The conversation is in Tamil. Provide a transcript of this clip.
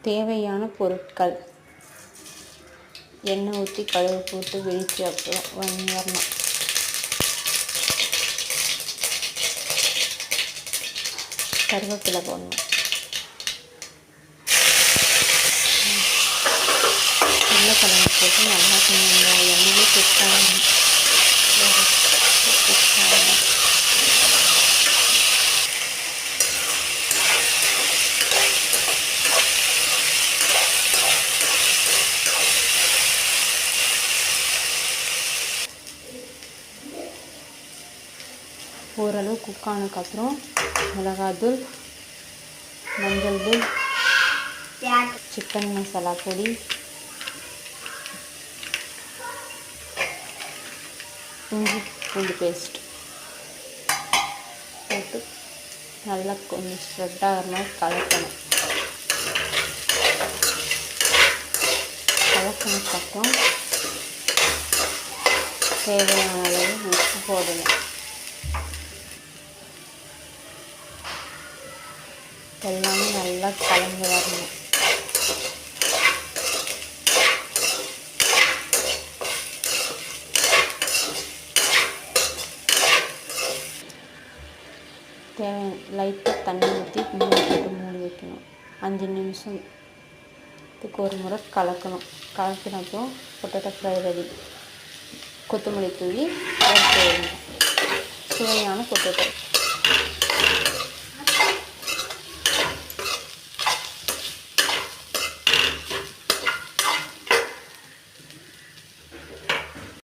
தேவையான பொருட்கள்: எண்ணெய் ஊற்றி கடுகு போட்டு வெடித்து அப்புறம் வரணும். கருவேப்பிலை போடணும். உருளைக்கிழங்கு போட்டு நல்லா கொஞ்சம் எண்ணெயிலே குக்காகணும். ஓரளவு குக் ஆனதுக்கப்புறம் மிளகாத்தூள், மஞ்சள் தூள், சிக்கன் மசாலா பொடி, இஞ்சி பூண்டு பேஸ்ட் போட்டு நல்லா கொஞ்சம் ஸ்ப்ரெட் ஆகிற மாதிரி கலக்கணும். கலக்கினதுக்கப்புறம் தேவையான அளவு உப்பு போடணும். எல்லாமே நல்லா கலந்து வரணும். லைட்டாக தண்ணி ஊற்றி மூடி வைக்கணும். 5 நிமிஷத்துக்கு ஒரு முறை கலக்கணும். கலக்கினப்புறம் பொட்டேட்டோ ஃப்ரை ரெடி. கொத்தமல்லி தூவி சுவையான பொட்டேட்டோ